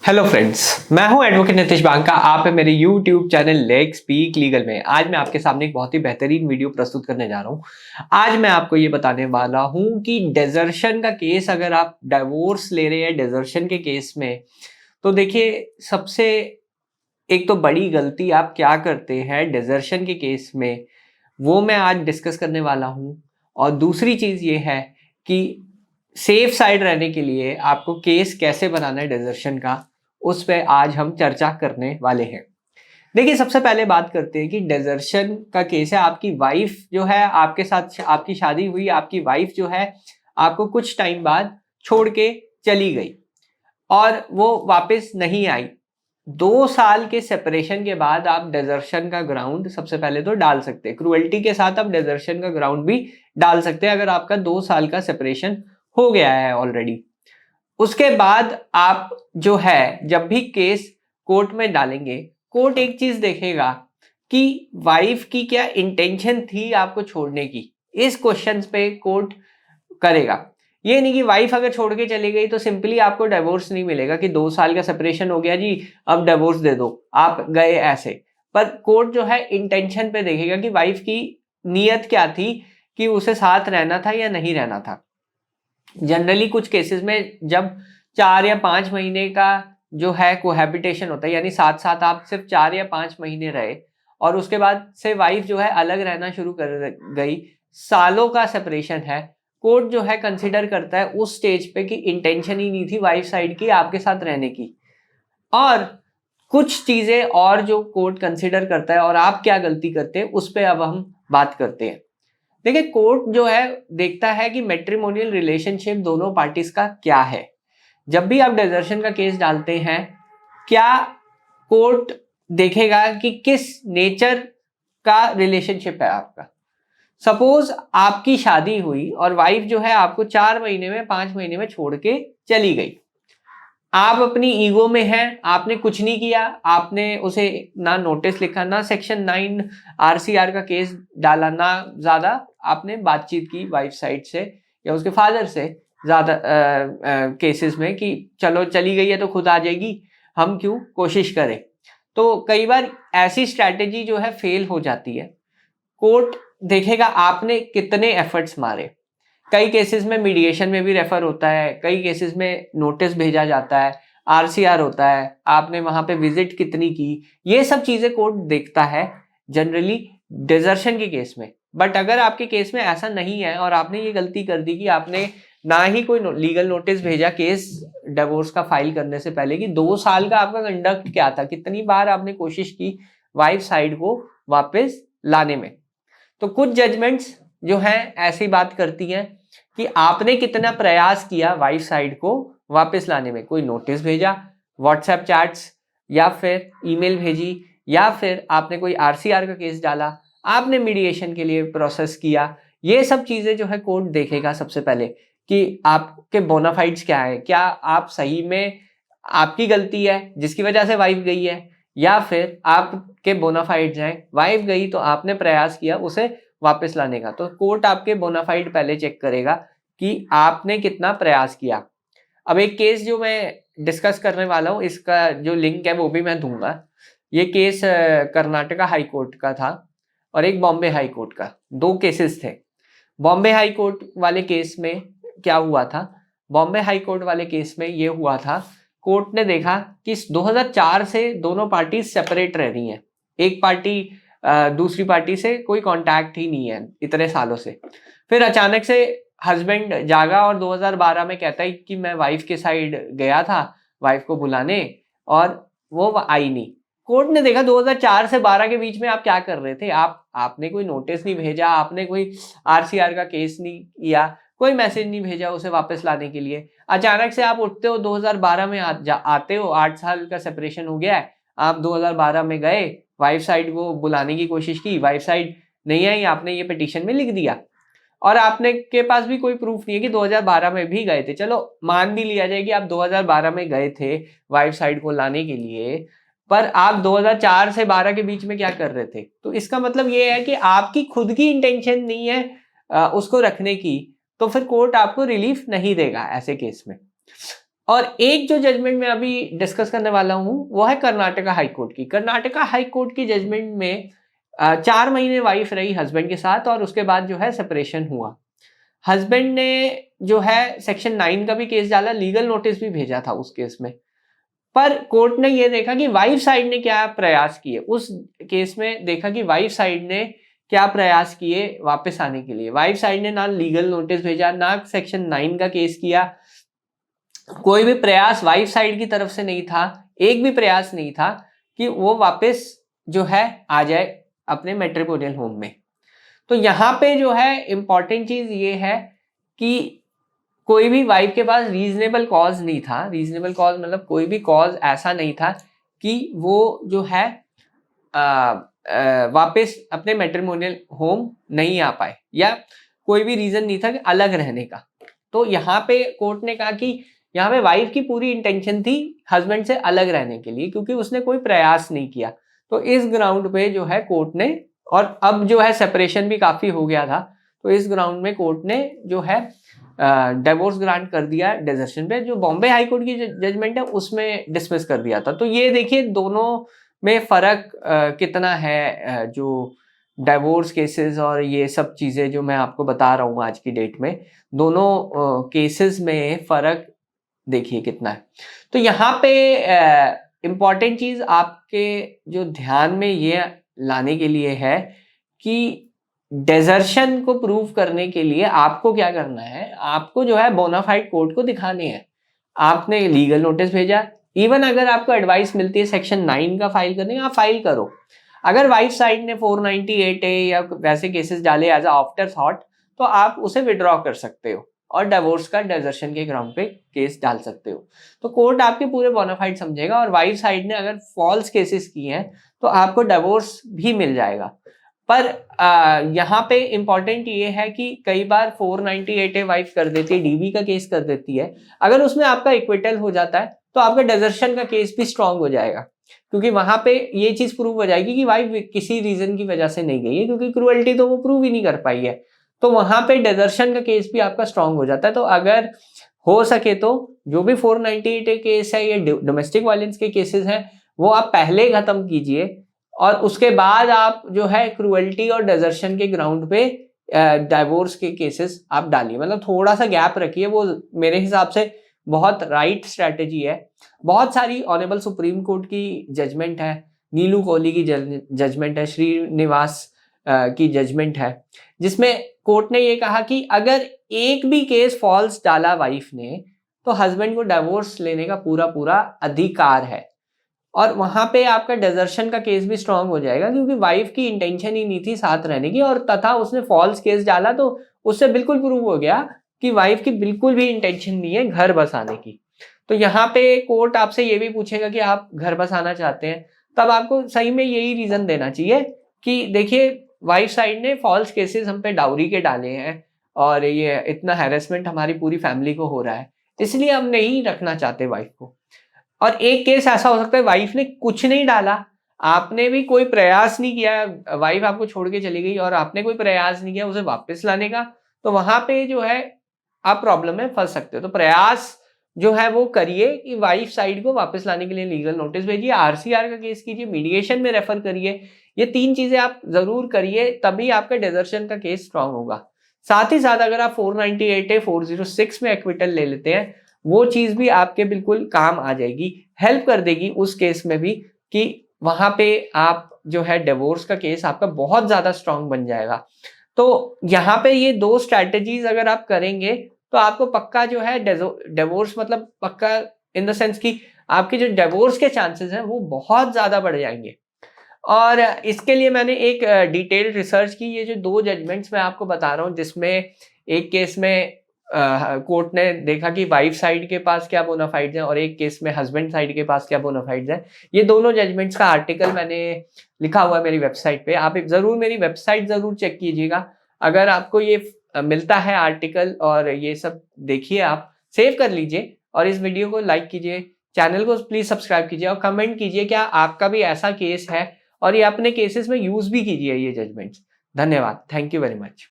Hello friends, मैं हूं advocate Nitish Banka. आप है मेरे YouTube channel let's speak legal में। आज मैं आपके सामने एक बहुत ही बेहतरीन वीडियो प्रस्तुत करने जा रहा हूं। आज मैं आपको ये बताने वाला हूं कि डेजर्शन का केस, अगर आप डिवोर्स ले रहे हैं डेजर्शन के केस में, तो देखिए सबसे एक तो बड़ी गलती आप क्या करते हैं डेजर्शन के केस में, वो मैं आज डिस्कस करने वाला हूं। और दूसरी चीज ये है कि सेफ साइड रहने के लिए आपको केस कैसे बनाना है डेजर्शन का, उस पे आज हम चर्चा करने वाले हैं। देखिए सबसे पहले बात करते हैं कि डेजर्शन का केस है। आपकी वाइफ जो है, आपके साथ आपकी शादी हुई, आपकी वाइफ जो है आपको कुछ टाइम बाद छोड़ के चली गई और वो वापस नहीं आई। 2 साल के सेपरेशन के बाद आप डेजर्शन का ग्राउंड सबसे पहले तो डाल सकते हैं। क्रुएल्टी के साथ आप डेजर्शन का ग्राउंड भी डाल सकते हैं अगर आपका 2 साल का सेपरेशन हो गया है ऑलरेडी। उसके बाद आप जो है जब भी केस कोर्ट में डालेंगे, कोर्ट एक चीज देखेगा कि वाइफ की क्या इंटेंशन थी आपको छोड़ने की। इस क्वेश्चन पे कोर्ट करेगा। ये नहीं कि वाइफ अगर छोड़ के चली गई तो सिंपली आपको डिवोर्स नहीं मिलेगा कि 2 साल का सेपरेशन हो गया जी, अब डिवोर्स दे दो, आप गए ऐसे। पर कोर्ट जो है इंटेंशन पे देखेगा कि वाइफ की नीयत क्या थी, कि उसे साथ रहना था या नहीं रहना था। जनरली कुछ केसेस में जब 4 या 5 महीने का जो है कोहैबिटेशन होता है, यानी साथ साथ आप सिर्फ 4 या 5 महीने रहे और उसके बाद से वाइफ जो है अलग रहना शुरू कर गई, सालों का सेपरेशन है, कोर्ट जो है कंसिडर करता है उस स्टेज पे कि इंटेंशन ही नहीं थी वाइफ साइड की आपके साथ रहने की। और कुछ चीजें और जो कोर्ट कंसिडर करता है और आप क्या गलती करते हैं उस पर अब हम बात करते हैं। देखिए कोर्ट जो है देखता है कि मैट्रिमोनियल रिलेशनशिप दोनों पार्टीज का क्या है। जब भी आप डिजर्शन का केस डालते हैं, क्या कोर्ट देखेगा कि किस नेचर का रिलेशनशिप है आपका। सपोज आपकी शादी हुई और वाइफ जो है आपको 4 महीने में 5 महीने में छोड़ के चली गई। आप अपनी ईगो में हैं, आपने कुछ नहीं किया, आपने उसे ना नोटिस लिखा, ना सेक्शन 9 आरसीआर का केस डाला, ना ज्यादा आपने बातचीत की वाइफ साइड से या उसके फादर से ज्यादा केसेस में कि चलो चली गई है तो खुद आ जाएगी, हम क्यों कोशिश करें। तो कई बार ऐसी स्ट्रैटेजी जो है फेल हो जाती है। कोर्ट देखेगा आपने कितने एफर्ट्स मारे। कई केसेस में मीडिएशन में भी रेफर होता है, कई केसेस में नोटिस भेजा जाता है, आरसीआर होता है, आपने वहां पे विजिट कितनी की, ये सब चीजें कोर्ट देखता है जनरली डिजर्शन के केस में। बट अगर आपके केस में ऐसा नहीं है और आपने ये गलती कर दी कि आपने ना ही कोई लीगल नोटिस भेजा केस डिवोर्स का फाइल करने से पहले, कि 2 साल का आपका कंडक्ट क्या था, कितनी बार आपने कोशिश की वाइफ साइड को वापस लाने में, तो कुछ जजमेंट्स जो हैं ऐसी बात करती हैं कि आपने कितना प्रयास किया वाइफ साइड को वापस लाने में। कोई नोटिस भेजा, व्हाट्सएप चैट्स, या फिर ईमेल भेजी, या फिर आपने कोई आरसीआर का केस डाला, आपने मीडिएशन के लिए प्रोसेस किया। ये सब चीजें जो है कोर्ट देखेगा सबसे पहले कि आपके बोनाफाइड्स क्या है, क्या आप सही में आपकी गलती है जिसकी वजह से वाइफ गई है, या फिर आपके बोनाफाइड्स हैं, वाइफ गई तो आपने प्रयास किया उसे वापस लाने का। तो कोर्ट आपके बोनाफाइड पहले चेक करेगा कि आपने कितना प्रयास किया। अब एक केस जो मैं डिस्कस करने वाला हूँ, इसका जो लिंक है वो भी मैं दूंगा। ये केस कर्नाटका हाई कोर्ट का था और एक बॉम्बे हाई कोर्ट का, 2 केसेस थे। बॉम्बे हाई कोर्ट वाले केस में क्या हुआ था, बॉम्बे हाई कोर्ट वाले केस में ये हुआ था, कोर्ट ने देखा कि 2004 से दोनों पार्टी सेपरेट रह रही हैं। एक पार्टी दूसरी पार्टी से कोई कांटेक्ट ही नहीं है इतने सालों से। फिर अचानक से हस्बैंड जागा और 2012 में कहता है कि मैं वाइफ के साइड गया था वाइफ को बुलाने और वो आई नहीं। कोर्ट ने देखा 2004 से 12 के बीच में आप क्या कर रहे थे। आपने कोई नोटिस नहीं भेजा, आपने कोई आरसीआर का केस नहीं किया, कोई मैसेज नहीं भेजा उसे वापस लाने के लिए। अचानक से आप उठते हो 2012 में आते हो, 8 साल का सेपरेशन हो गया है, आप 2012 में गए, वाइफ साइड को बुलाने की कोशिश की, वाइफ साइड नहीं आई, आपने ये पिटीशन में लिख दिया और आपने के पास भी कोई प्रूफ नहीं है कि 2012 में भी गए थे। चलो मान भी लिया जाए कि आप 2012 में गए थे वाइफ साइड को लाने के लिए, पर आप 2004 से 12 के बीच में क्या कर रहे थे। तो इसका मतलब ये है कि आपकी खुद की इंटेंशन नहीं है उसको रखने की, तो फिर कोर्ट आपको रिलीफ नहीं देगा ऐसे केस में। और एक जो जजमेंट मैं अभी डिस्कस करने वाला हूं वो है कर्नाटका हाई कोर्ट की। कर्नाटका हाई कोर्ट की जजमेंट में 4 महीने वाइफ रही हस्बैंड के साथ और उसके बाद जो है सेपरेशन हुआ। हस्बैंड ने जो है सेक्शन 9 का भी केस डाला, लीगल नोटिस भी भेजा था उस केस में। पर कोर्ट ने ये देखा कि वाइफ साइड ने क्या प्रयास किए। उस केस में देखा कि वाइफ साइड ने क्या प्रयास किए वापस आने के लिए। वाइफ साइड ने ना लीगल नोटिस भेजा, ना सेक्शन 9 का केस किया, कोई भी प्रयास वाइफ साइड की तरफ से नहीं था। एक भी प्रयास नहीं था कि वो वापस जो है आ जाए अपने मैट्रिमोनियल होम में। तो यहाँ पे जो है इंपॉर्टेंट चीज ये है कि कोई भी वाइफ के पास रीजनेबल कॉज नहीं था। रीजनेबल कॉज मतलब कोई भी कॉज ऐसा नहीं था कि वो जो है वापस अपने मैट्रिमोनियल होम नहीं आ पाए, या कोई भी रीजन नहीं था कि अलग रहने का। तो यहाँ पे कोर्ट ने कहा कि यहाँ पे वाइफ की पूरी इंटेंशन थी हस्बैंड से अलग रहने के लिए, क्योंकि उसने कोई प्रयास नहीं किया। तो इस ग्राउंड पे जो है कोर्ट ने, और अब जो है सेपरेशन भी काफी हो गया था, तो इस ग्राउंड में कोर्ट ने जो है डिवोर्स ग्रांट कर दिया डिसर्शन पे। जो बॉम्बे हाई कोर्ट की जजमेंट है उसमें डिसमिस कर दिया था। तो ये देखिए दोनों में फर्क कितना है। जो डिवोर्स केसेस और ये सब चीजें जो मैं आपको बता रहा हूँ आज की डेट में, दोनों केसेस में फर्क देखिए कितना है। तो यहाँ पे इम्पॉर्टेंट चीज आपके जो ध्यान में ये लाने के लिए है कि डेजर्शन को प्रूव करने के लिए आपको क्या करना है। आपको जो है बोनाफाइड कोर्ट को दिखाने हैं। आपने लीगल नोटिस भेजा, इवन अगर आपको एडवाइस मिलती है सेक्शन 9 का फाइल करने का, आप फाइल करो। अगर वाइफ साइड ने 498 ए या वैसे केसेस डाले एज आफ्टर थॉट, तो आप उसे विड्रॉ कर सकते हो और डिवोर्स का डेजर्शन के ग्राउंड पे केस डाल सकते हो। तो कोर्ट आपके पूरे बोनाफाइड समझेगा। और वाइफ साइड ने अगर फॉल्स केसेस किए हैं तो आपको डिवोर्स भी मिल जाएगा। पर यहाँ पे इंपॉर्टेंट ये है कि कई बार 498 वाइफ कर देती है, डीबी का केस कर देती है। अगर उसमें आपका इक्विटल हो जाता है तो आपका डेजर्शन का केस भी स्ट्रांग हो जाएगा, क्योंकि वहां पे ये चीज प्रूव हो जाएगी कि वाइफ किसी रीजन की वजह से नहीं गई है, क्योंकि क्रुएल्टी तो वो प्रूव ही नहीं कर पाई है। तो वहां पे डेजर्शन का केस भी आपका स्ट्रांग हो जाता है। तो अगर हो सके तो जो भी 498 केस है, ये डोमेस्टिक वायलेंस के केसेस हैं, वो आप पहले खत्म कीजिए और उसके बाद आप जो है क्रुएल्टी और डेजर्शन के ग्राउंड पे डाइवोर्स के केसेस आप डालिए। मतलब थोड़ा सा गैप रखिए, वो मेरे हिसाब से बहुत राइट स्ट्रैटेजी है। बहुत सारी ऑनरेबल सुप्रीम कोर्ट की जजमेंट है, नीलू कोहली की जजमेंट है, श्रीनिवास की जजमेंट है, जिसमें कोर्ट ने ये कहा कि अगर एक भी केस फॉल्स डाला वाइफ ने, तो हस्बैंड को डिवोर्स लेने का पूरा पूरा अधिकार है। और वहां पे आपका डेजर्शन का केस भी स्ट्रांग हो जाएगा, क्योंकि वाइफ की इंटेंशन ही नहीं थी साथ रहने की, और तथा उसने फॉल्स केस डाला तो उससे बिल्कुल प्रूव हो गया कि वाइफ की बिल्कुल भी इंटेंशन नहीं है घर बसाने की। तो यहाँ पे कोर्ट आपसे ये भी पूछेगा कि आप घर बसाना चाहते हैं, तब आपको सही में यही रीजन देना चाहिए कि देखिए वाइफ साइड ने फॉल्स केसेस हम पे डाउरी के डाले हैं और ये इतना हैरेसमेंट हमारी पूरी फैमिली को हो रहा है, इसलिए हम नहीं रखना चाहते वाइफ को। और एक केस ऐसा हो सकता है वाइफ ने कुछ नहीं डाला, आपने भी कोई प्रयास नहीं किया, वाइफ आपको छोड़ के चली गई और आपने कोई प्रयास नहीं किया उसे वापस लाने का, तो वहां पे जो है आप प्रॉब्लम में फंस सकते हो। तो प्रयास जो है वो करिए कि वाइफ साइड को वापस लाने के लिए लीगल नोटिस भेजिए, आरसीआर का केस कीजिए, मीडिएशन में रेफर करिए। ये 3 चीजें आप जरूर करिए, तभी आपका डेजर्शन का केस स्ट्रांग होगा। साथ ही साथ अगर आप 498 है 406 में एक्विटल ले लेते हैं, वो चीज भी आपके बिल्कुल काम आ जाएगी, हेल्प कर देगी उस केस में भी, कि वहां पे आप जो है डिवोर्स का केस आपका बहुत ज्यादा स्ट्रांग बन जाएगा। तो यहाँ पे ये 2 स्ट्रैटेजीज अगर आप करेंगे तो आपको पक्का जो है डिवोर्स, मतलब पक्का इन द सेंस कि आपके जो डिवोर्स के चांसेस हैं वो बहुत ज्यादा बढ़ जाएंगे। और इसके लिए मैंने एक डिटेल्ड रिसर्च की। ये जो 2 जजमेंट्स मैं आपको बता रहा हूँ, जिसमें एक केस में कोर्ट ने देखा कि वाइफ साइड के पास क्या बोनाफाइड्स हैं और एक केस में हस्बैंड साइड के पास क्या बोनाफाइड्स हैं। ये दोनों जजमेंट्स का आर्टिकल मैंने लिखा हुआ है मेरी वेबसाइट पे, आप जरूर मेरी वेबसाइट जरूर चेक कीजिएगा। अगर आपको ये मिलता है आर्टिकल और ये सब देखिए, आप सेव कर लीजिए और इस वीडियो को लाइक कीजिए, चैनल को प्लीज सब्सक्राइब कीजिए और कमेंट कीजिए क्या आपका भी ऐसा केस है, और ये अपने केसेस में यूज भी कीजिए ये जजमेंट्स। धन्यवाद, थैंक यू वेरी मच।